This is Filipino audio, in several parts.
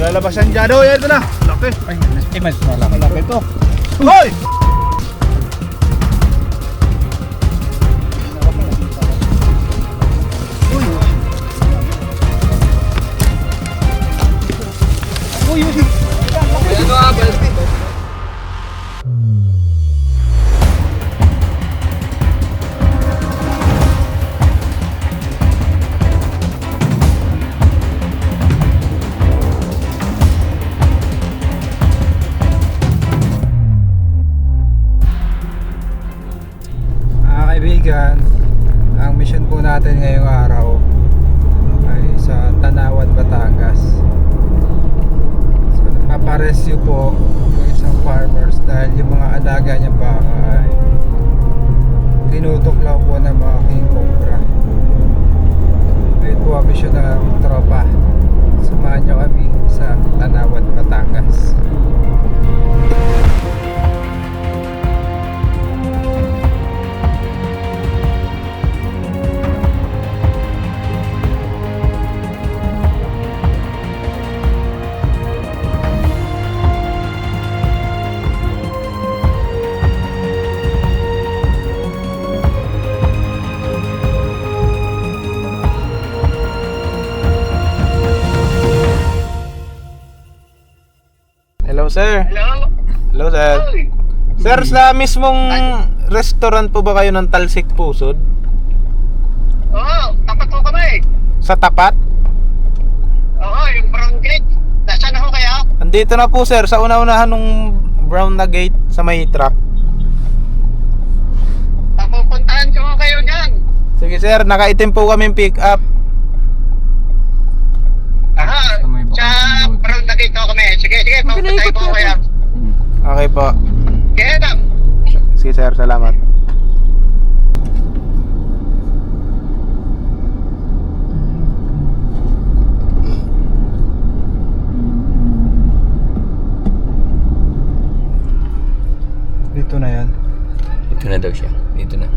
Malalabasan dyan. Oh, ito na. Laki. Ay, mas malaki. Laki ito. Hoy! Uy, uy. Ano nga ba? Kaibigan, ang mission po natin ngayong araw ay sa Tanawan, Batangas. So nagpaparescue po yung isang farmers dahil yung mga alaga niya baka ay tinutok lang po ng mga king cobra. Ayun po ang mission ng tropa. Samahan nyo kami sa Tanawan, Batangas. Hello, sir. Hello? Hello, sir. Oy. Sir, sa mismong restaurant po ba kayo ng Talsik Pusod? Oo, tapat ko kami. Sa tapat? Oo, yung brown gate. Nasaan ako kaya? Andito na po, sir, sa una-unahan ng brown na gate sa may truck. Papupuntahan ko kayo dyan. Sige, sir, nakaitim po kaming pick up. Aha, Sa may sa Bacanang Road. brown na gate ako kami. Sige, papupuntahan ko kaya. Okay po. Kaya na. Sige, sir, salamat. Dito na yan. Dito na daw siya. Dito na.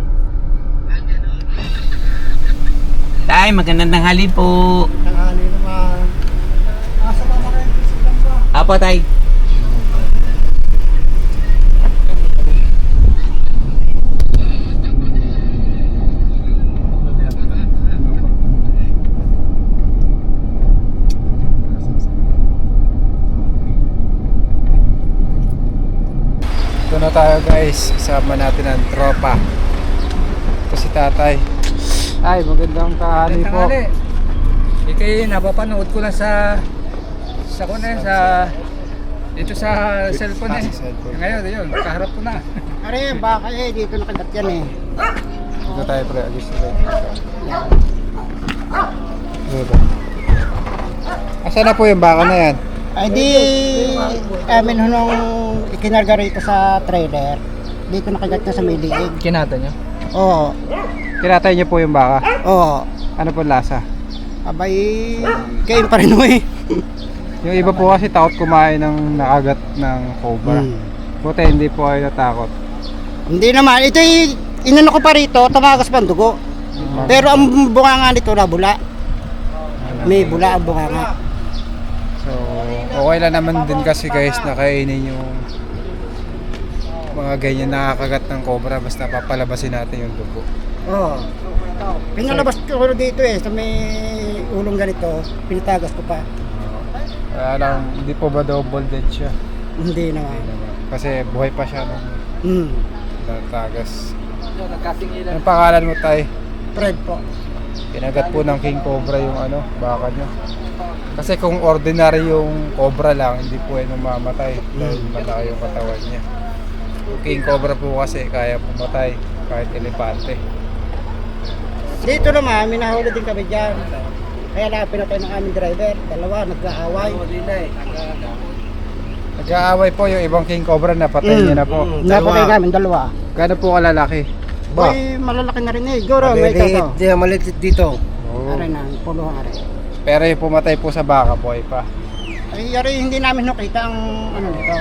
Tay, magandang tanghali po. Tanghali naman. Asa mama kayo bisikan ba? Apo, tay. Ito na tayo guys, kasama natin ang tropa. Ito si tatay. Ay, magandang tanghali po. Ikay napapanood ko lang sa dito sa cellphone eh. Sa cellphone. Ngayon, yun, kaharap ko na. Are, baka dito nakagat yan eh. Dito tayo pre, agis na tayo. Dito. Asa na po yung baka na yan? Ay di, amin nung ikinarga rito sa trailer. Dito nakagat na sa may liig. Kinata niyo? Oo, Kinatay niyo po yung baka. oo. Ano po lasa? Abay, kain pa rin mo eh. Yung iba po kasi takot kumain ng nakagat ng cobra. Buti hindi po kayo natakot. Hindi naman, ito inano ko pa rito, tamagas pa ang dugo. Pero ang bunganga nito nabula. May bula ang bunganga. So, okay lang naman din kasi guys na kainin yung mga ganyan nakakagat ng cobra basta papalabasin natin yung dugo. Oo. Pinalabas ko dito eh, sa may ulong ganito, pinitagas ko pa. Kaya lang, hindi po ba double dead siya? Hindi naman. Kasi buhay pa siya nung Hmm. natagas. Anong pangalan mo tay? Fred po. Pinagat po ng king cobra yung baka nyo. Kasi kung ordinary yung cobra lang, hindi po yan mamamatay dahil malaki yung katawan niya. Yung king cobra po kasi kaya pumatay kahit elepante. Dito naman, may nahuli din kami dyan. Kaya lang pinatay ng aming driver. Dalawa, nag-aaway. Nag-aaway po yung ibang king cobra, napatay niya na po. Napatay namin, dalawa. Gano'n po kalalaki? Ay, malalaki na rin eh. Goro, may ito. Maliit dito. Oo. Aray na, puluhan aray. Pero yung pumatay po sa baka, buhay pa. Ay, yari, hindi namin nakita ang ano nito.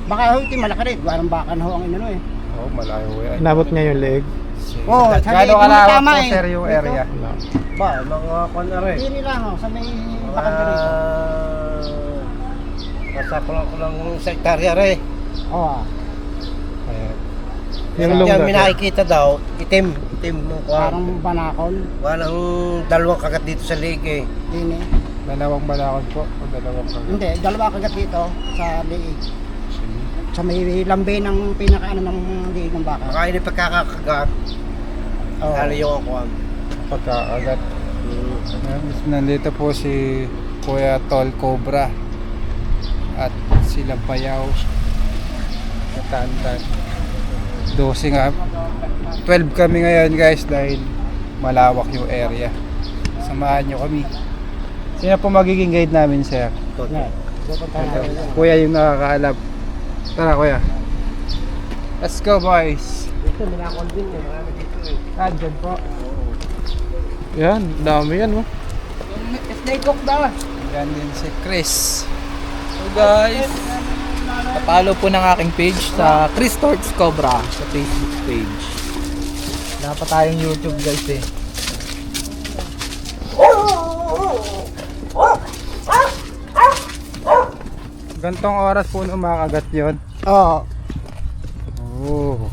Baka ho, iti malaki rin. Parang baka na ho ang inano eh. Oo, malayo yan. Inabot niya yung leg. Oo, sa Gano'n liig mo kalawak tama po eh. sir yung Dito. area? Ba, mga kwan na rin. Hindi nila ho, sa may bakang rito. Nasa kulang sa hektarya re. Oo. Ayan. Yung Diyan lungga. may nakikita daw, itim ng kuwan. Parang banakon. Walang dalawang kagat dito sa lig eh. Dini. Dalawang balakod po o dalawang kagat. Hindi, dalawa kagat dito sa liig. Sa may lambe ng pinakaano ng liig ng baka. Baka hindi pagkakakagat, Oo. lalo yung kuwan. Pagkakagat. Ayan, nandito po si Kuya Tol Cobra at sila Payaw Katantan 12 nga 12 kami ngayon guys dahil malawak yung area. Samahan nyo kami. Sino po magiging guide namin, sir? Yan. Pupunta na. Kuya yung nakakaalap. Tara kuya, let's go boys. Dito, minakon din eh. Marami dito eh. Dyan po. Yan, dami yan oh. Yan din si Chris. So guys, napalo po ng aking page sa Chris Torts Cobra sa Facebook page. Wala pa tayong YouTube guys eh. Gantong oras po nung makagat yun. Oo. Oh.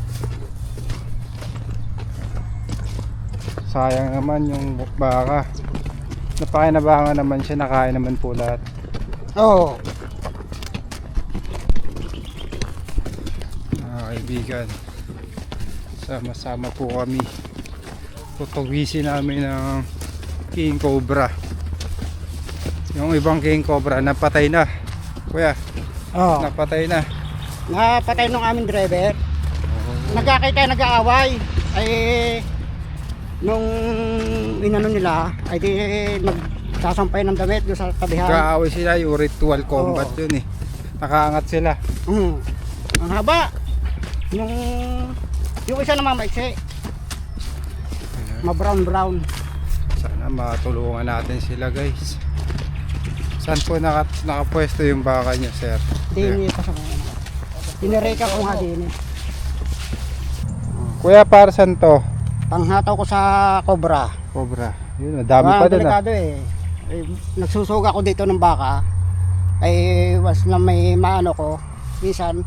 Sayang naman yung baka. Napakinabangan naman siya, nakain naman po lahat. Oo. Mga kaibigan, sama-sama po kami. Tutugisin namin ng King Cobra. Yung ibang King Cobra napatay na. Kuya, Oo. napatay na. Napatay nung aming driver. Nagkakita, nag-aaway. Ay, nung inano nila, ay di nagsasampay ng damit doon sa tabihan. Kaaway sila, yung ritual combat Oo. yun eh. Nakaangat sila. Ang haba. Yung isa naman maiksi. Ma-brown. Sana matulungan natin sila guys. Saan po nakapwesto yung baka niya, sir? Dini pa sa kanya. Tinireka ko nga dini. Kuya, para saan to? Panghataw ko sa Cobra. Cobra. Yun, dami pa dun ah. Delikado eh. Nagsusuga ko dito ng baka. Ay was na may maano ko. Minsan,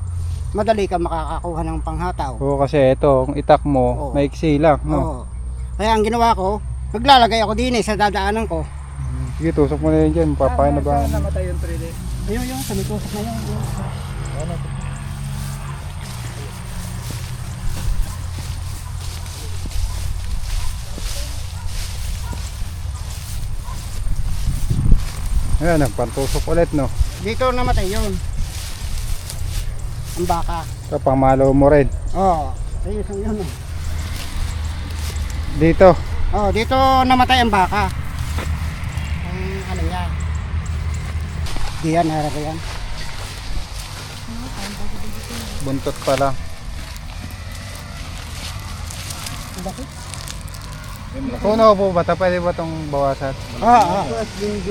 madali ka makakakuha ng panghataw. Oo, kasi ito, ang itak mo, Oo. maiksi lang, no? Oo. Kaya ang ginawa ko, naglalagay ako din sa dadaanan ko. Sige, tusok mo na yun dyan, papakinabangan. Namatay yung 3D. Ayun yung samitusok na yun. Ayan, nagpantusok ulit, no? Dito namatay yun. Ang baka. Sa pamalo mo rin. Oo. Ayun yun. Dito. Dito namatay ang baka. Ang ano niya. Diyan, yan. Buntot pa lang. Bakit? Kung ano po ba, pwede ba itong bawasan? Oo.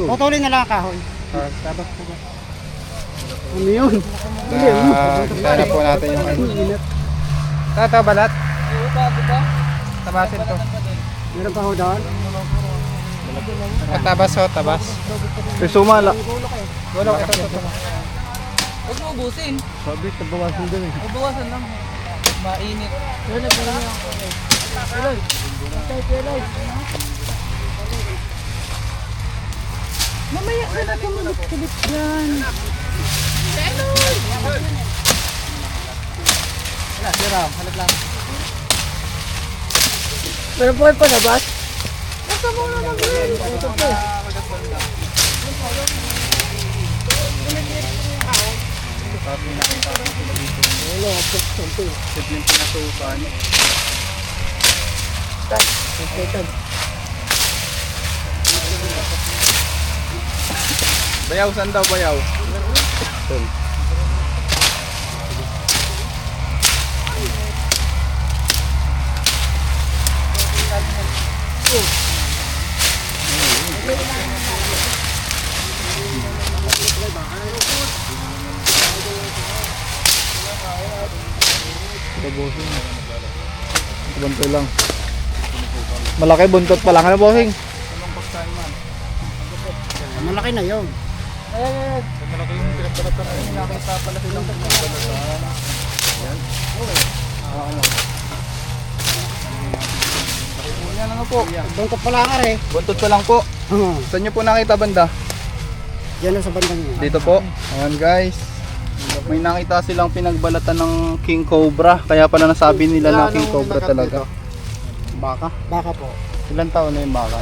Putulin na lang ang kahoy. Tapos po ba? Ano yun? Sana po natin yung ano. Tatabalat? Oo, bago ba? Tabasin to. Meron pa ho doon? Tabas ho, tabas. Sumala. Gulong, ito. Huwag mo ubusin. Sabi, tabawasan din eh. Huwag bawasan lang. Mainit. Mamaya ka na tumulit-tulit dyan. Meron po yung panabas? Basta mo na mag-rin. Ito po. Bayaw, saan daw bayaw? Buntot lang. Malaki buntot pa lang. Ano, bossing? Malaki na yun. Malaki yung pinagbalatan na yun. Nakita pala silang pinagbalatan. Ayan. Yan ano po. Bangkot pala nga rin. Buntot pa lang po. Saan nyo po nakita banda? Yan lang sa bandang niya. Dito po. Ayan guys. May nakita silang pinagbalatan ng King Cobra. Kaya pala nasabi nila na King Cobra talaga. Baka? Baka po. Ilan taon na yung baka?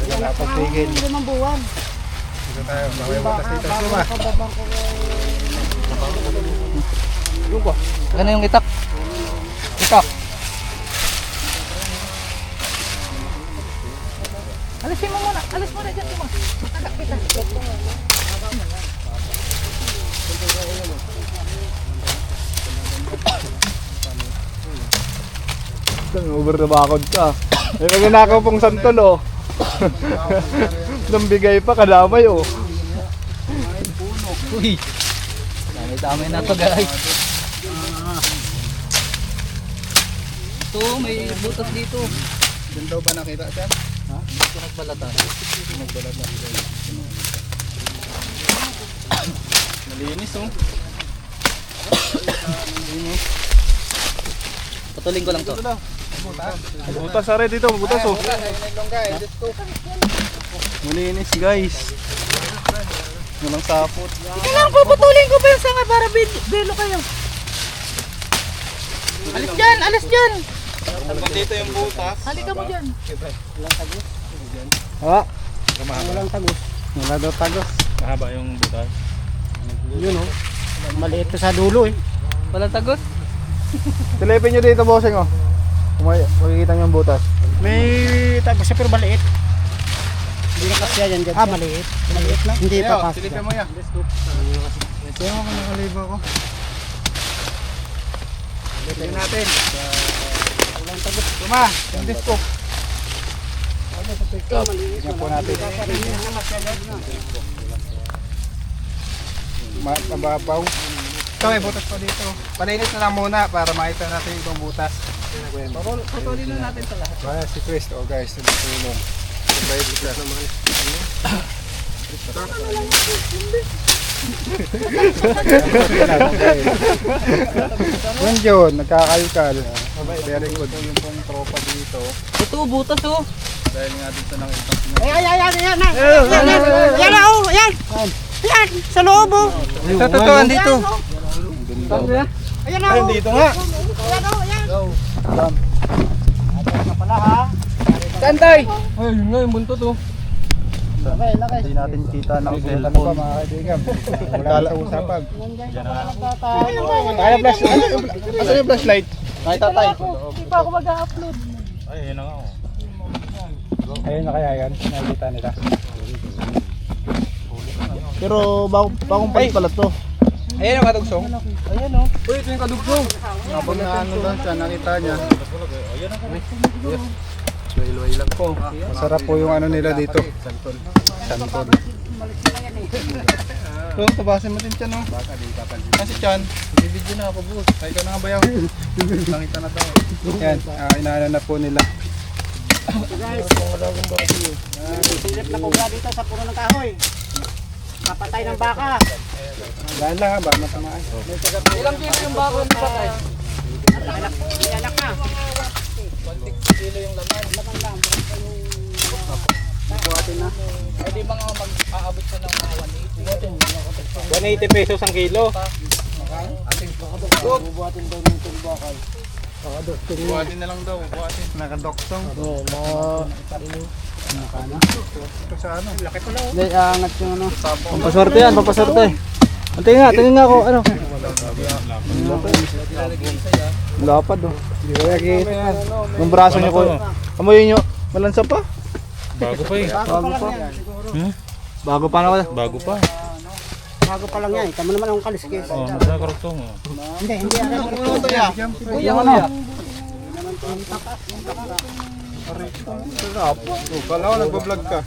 Wala pagpigil. 5 buwan. Dito tayo. Bawal mo tas dito. Suma. Yung po. Ano yung itak? Itak. Alisin mo muna. Alis mo na dyan. Matagak kita. Over na bakod ka. May magnanakaw pong santol oh. Nang bigay pa kadamay oh. Uy. Dami na to guys. Ito, may butas dito. Diyan daw ba nakita dyan? Ito nagbalatan. Malinis oh. Patuloy ko lang to. Butas are dito, butas oh. Malinis guys. Walang sapot. Kailangan puputulin ko pa yung sanga para belo kayo. Alis dyan, alis dyan. Dito yung butas. Halika mo dyan. Ha? Walang tagos. Wala daw tagos. Mahaba yung butas. Yun oh. Maliit to sa dulo eh. Walang tagos? Silipin nyo dito bossing oh. Makikita nyo yung butas. May tagos siya pero maliit. Hindi na kasya yan dyan. Maliit. Maliit lang. Hindi pa kasya. Silipin mo yan. Kaya mo kung nakaliba ko. Silipin natin. Walang tagos. Tuma, yung disco. Yan po natin. Mababaw. Ito may butas pa dito. Palinis na lang muna para makita natin yung ibang butas. Patuloy na natin sa lahat. Kaya si Chris, oh guys, tulong. Sabay siya. Yan yun, nagkakalkal. Very good. Yung pong tropa dito. Ito, butas oh. Dahil nga dito nakita sila. Yan oh. Yan. Yan. Sa loob oh. Ito, totoo, dito. Ayan oh. Dito nga. Ayan oh. Ayan. Tantay! Ay, yun nga yung buntot oh. Hindi natin kita ng cellphone. Mga kaibigan. Wala sa usapag. Kaya flashlight. Ano yung flashlight? Nakita tayo. Hindi pa ako mag-upload. Ay, yun na nga oh. Ayun na kaya yan. Nakita nila. Pero bagong palit pala to. Ayan yung kadugsong. Ayan oh. Uy, ito yung kadugsong. Habang na ano lang siya, nakita niya. Luay-luay lang po. Masarap po yung ano nila dito. Santol. So, tabasin mo din Chan, no? Baka di kapansin. Kasi Chan, bibidyo na ako, boss. Ay, ikaw na nga bayaw. Nakita na daw. Yan, inaano na po nila. Guys, silip na kubra dito sa puno ng kahoy. Kapatay ng baka. Dahil lang ha, baka matamaan. Ilang kilo yung bako ng patay? May anak na. 1 kilo yung laman. Buhatin na. Pwede mga mag-aabot sa ng 180 pesos ang kilo. Bubuhatin daw ng tumbakal. Buhatin na lang daw, buhatin. Nakadoksong. Oo, Ito sa ano? Laki pala. hindi, angat yung ano. Pampaswerte yan, pampaswerte. Tingin nga ako, ano? Lapad oh. Hindi ko nakikita yan. Yung braso niyo ko. Amoy nyo, malansa pa. Bago pa eh. Bago pa lang yan. Bago pa na wala. Bago pa. Bago pa lang yan. Tama naman akong kaliskis. Oh, nasa karotong oh. Hindi, hindi. Kuya, ano? Kala ko nagbablog ka.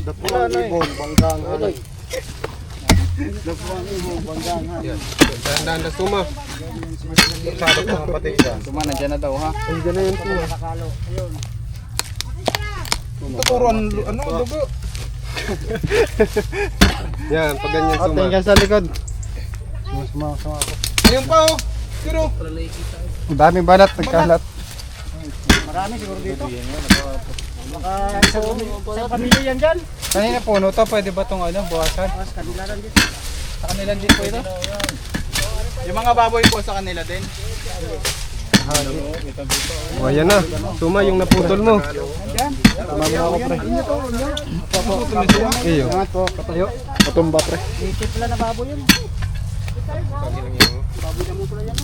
Dapuan ibon, banggang halay. Dapuan ibon, banggang halay. Dahan-dahan na suma. Masyado pa pati siya. Suma, nandyan na daw ha. Nandiyan na yun po. Nakakalo. Ayun. Ito puro ano, dugo. Yan, pag ganyan suma. Tingnan sa likod. Suma ako. Ayun pa oh. Pero ang daming balat, nagkalat. Marami siguro dito. Baka isang pamilya yan dyan. Kanina puno to, pwede ba tong buwasan? Kanila lang dito. Sa kanila din po ito. Yung mga baboy po sa kanila din. O ayan na, suma yung naputol mo. Iyo. Patumba pre. Dito pala na baboy yan. Baboy na mo pala yan.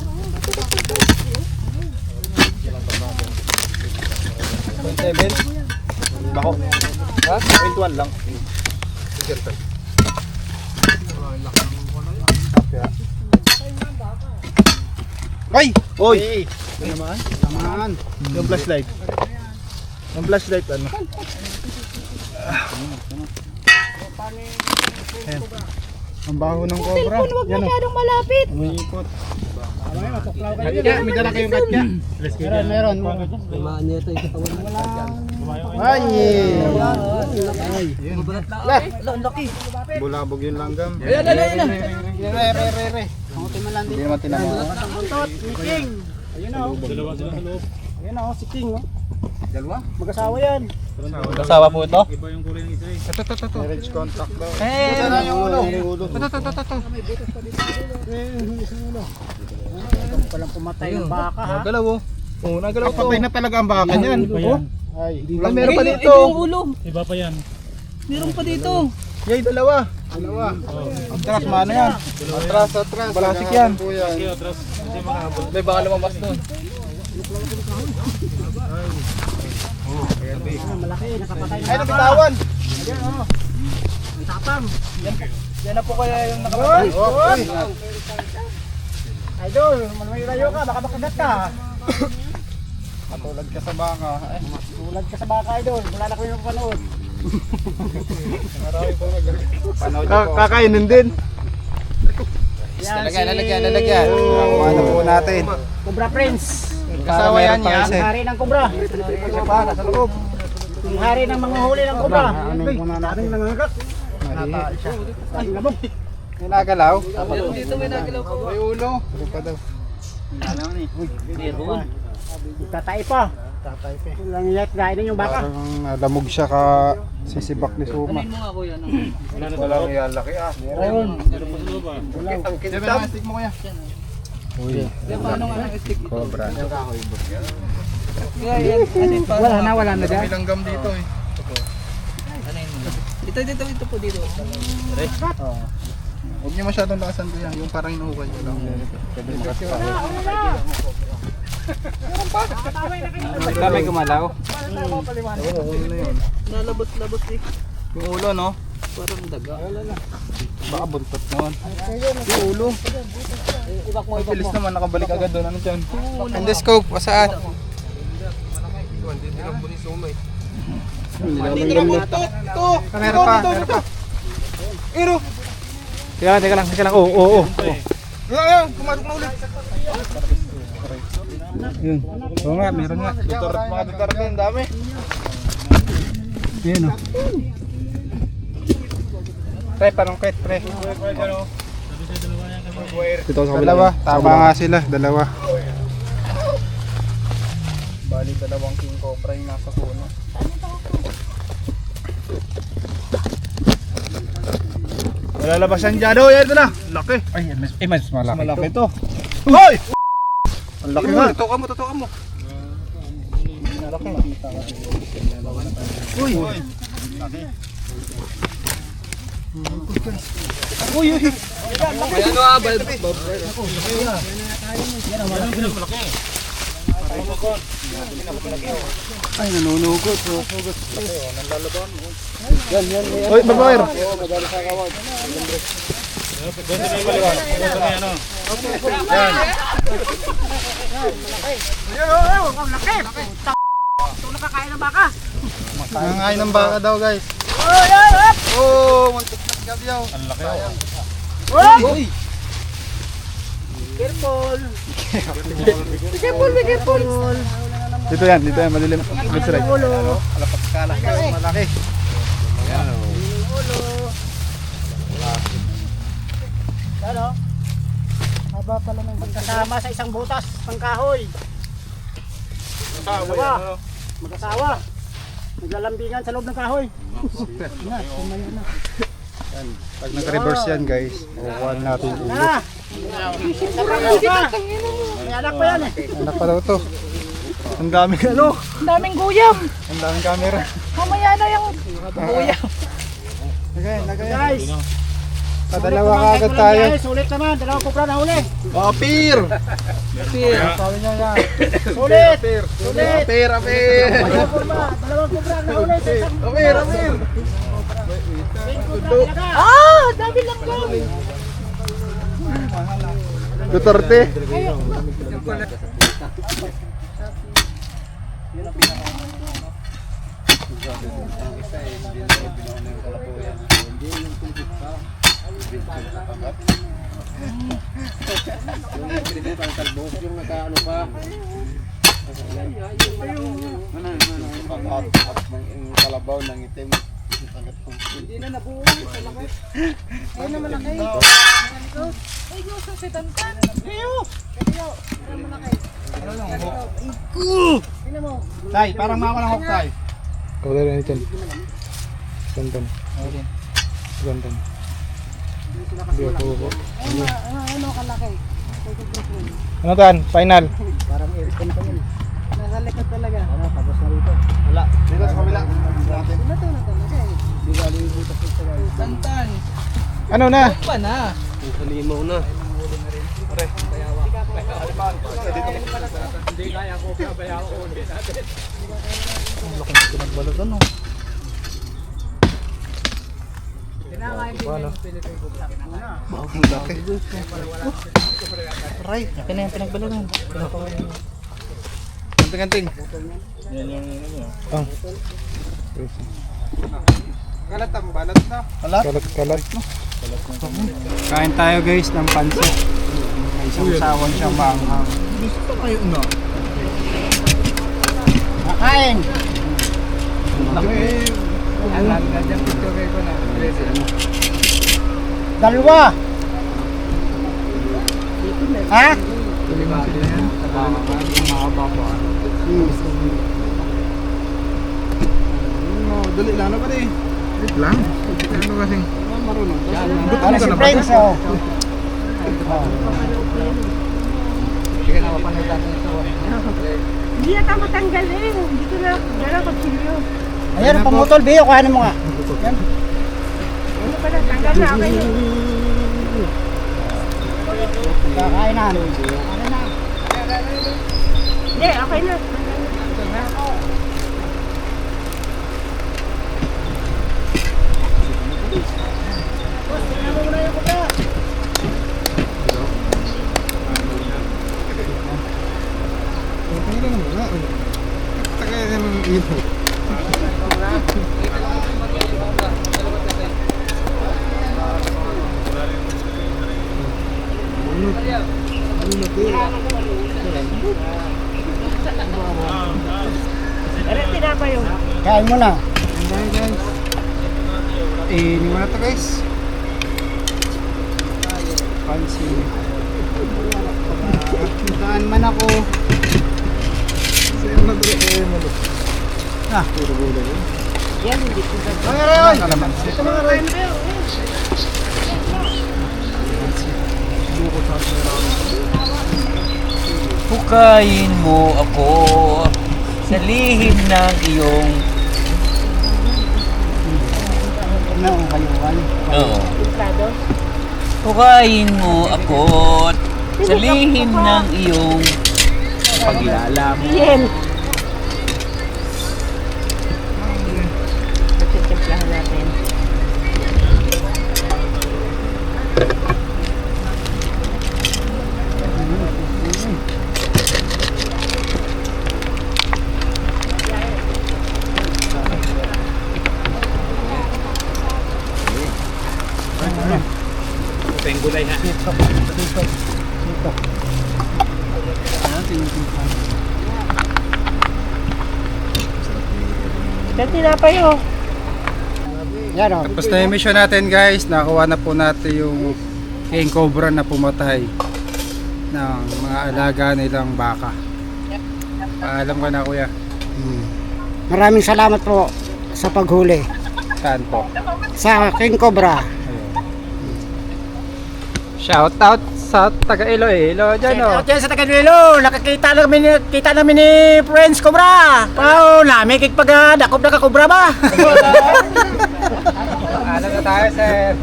Bako. Ha? 21 lang. Ay! Oy! Ano naman? Tamaan. Yung flashlight. Yung flashlight ano? Ang baho ng cobra. Yan o. malapit. Umiikot. May dala kayong katya. Meron. Ay! Bulabog yung langgam. Re. Hindi naman tinama. Buntot, ni King. Ayun na, oh. Ayun na, oh, si King, oh. Dalawa? Mag-asawa yan. Kasawa po ito? Ito. Marriage contract daw. Ano yung ulo? Ito. Ito palang pumatay ng baka, ha? Nagalaw oh. Oo, nagalaw to. Patay na talaga ang baka niyan. Ay, Wala, meron pa dito. Iba pa yan. Meron pa dito. Yay, dalawa. Atras, mano yan? Atras. Balasik yan. Atras. Hindi makahabol. May baka lumabas doon. malaki, nakapatay ng Ay, baka. nabitawan. Ayan, oh. Ang tapang. Yan na po kaya yung nakapatay. Okay. Idol, malayo ka, baka makagat ka. Matulad ka sa baka. Tulad ka sa baka, idol. Wala na ko yung panood. Panood Kakainin din. Yan, Lalagyan. Kuha na po natin. Cobra Prince. Kasawa yan yan. Ang hari ng Cobra. Sa loob. Ang hari ng mga huli ng Cobra. Ano yung muna natin? nangangagat. Nataal siya. Ay, labog. May nagalaw? Dito may nagalaw po. May ulo. Ano pa daw? Tatay pa. Lang yat, kainin yung baka. Parang nalamog siya ka sisibak ni Suma. Walang yan, laki ah. Ayun. Ang kintab. Stick mo kaya. Uy, Paano nga ang stick? cobra. Wala na dyan. May langgam dito eh. Ito po dito. Huwag niyo masyadong lakasan ko yan. Yung parang inuukay niyo lang. Pwede Dami gumalaw. Nalabot-labot eh. Yung ulo no? Parang daga. Baka buntot naman. Yung ulo. Ay, bilis naman. Nakabalik agad doon. Ano dyan? Endoscope. Pasaan? Meron pa. Iro. Teka lang. Oo. Ayan, kumarok na ulit. Yun. Oo nga, meron nga. Mga Duterte, ang dami. Yun o. Pre, panungkit, pre. Dalawa, tama nga sila, dalawa. Bali, dalawang king cobra yung nasa puno. Lalabas yan dyan. Oh, yan ito na. Laki. Ay, mas malaki. Malaki to. Hoy! Ang laki nga. Tutukan mo. Uy! Ay, nanunugot. Uy, babawer. Nakakain ng baka. Nangangain ng baka daw, guys. Oh, muntik na gabyaw. Ang laki. Uy! Careful. Be careful. Dito yan, malilim. Let's try. Malaki. Magkasama sa isang butas ng kahoy. Dalawa. Mag-asawa. Naglalambingan sa loob ng kahoy. Pag nag-reverse yan guys, kukuha natin yung ulo. May anak pa yan eh. Anak pa daw to. Ang daming ano, Ang daming guyam. ang daming camera. Mamaya na yung guyam. Guys. Padalawa kagad tayo. Sulit naman. Dalawang kubra na huli. Apir! Sabi niya yan. Sulit. Sulit. Apir! Apir! Dalawang kubra na huli. Sa isang Apir! Apir! Ah, dami lang lang. Duterte. Tay, parang mako ng hook tay. Kau dari itu. Tonton. Tonton. Dia po. Ano tan? Final. Parang aircon pa yun. Nasa likod talaga. Tapos na rito. Wala. Dito sa kabila. Tantan. Ano na? Pa na. Halimaw na. Laki na yung pinagbalagan. Ganting-ganting. Oh. Kalat ang balat na. Kalat. Kain tayo guys ng pansit. May sausawan siya maanghang. Kain. Dalawa. Ha? Dali lang na pa rin. Lang? Ano kasing? Ano si Prince oh. Sige na, mapanood natin ito. Hindi na tama tanggalin. Dito na, dala ko chilyo. Ayan, pamutol, Biyo. Kuhanin mo nga. Yan. Ano pa na, tanggal na. Okay na. Kakain na. Hindi, okay na. Pero tinapay yun. Kain mo na. Ini mo na to guys. Pansin. Puntaan man ako. Sa'yo na dito mo. Ah, puro gulay yun. Yan, hindi ko ba. Ay! Kalamansi. Ito mga rin. Hukayin mo ako sa lihim ng iyong... Ano ang kayuhan? Oo. Piltrado. Hukayin mo ako sa lihim ng iyong paglalamo. Yan. Pagtitimplahan natin. Pero tinapay oh. Yan o. Tapos na yung mission natin guys. Nakuha na po natin yung King Cobra na pumatay. ng mga alaga nilang baka. Paalam ka na kuya. Maraming salamat po sa paghuli Saan po? sa King Cobra. Shout out sa taga Iloilo dyan oh. Diyan sa Tagadwilo, kita namin ni Friends Cobra. Pao, namin kikpag dakop na ka-cobra ba? Alam na tayo sir.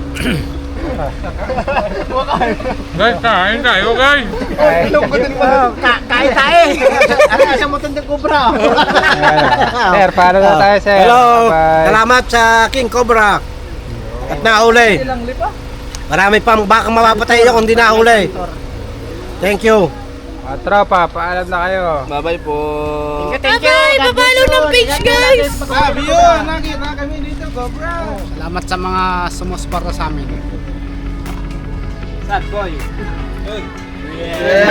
Guys, kain tayo guys. Kain tayo. Ano sa mo tundang cobra? Sir, paano na tayo sir? Hello! Bye. Salamat sa King Cobra. At nahuli. Marami pang baka mapapatay niya kung di nahuli. Thank you. Mga tropa, paalam na kayo. Bye-bye po. Thank you. Babalo ng page, guys. Sabi yun, nakita kami dito, Cobra. Salamat sa mga sumusuporta sa amin. Sad boy. Good. Yeah.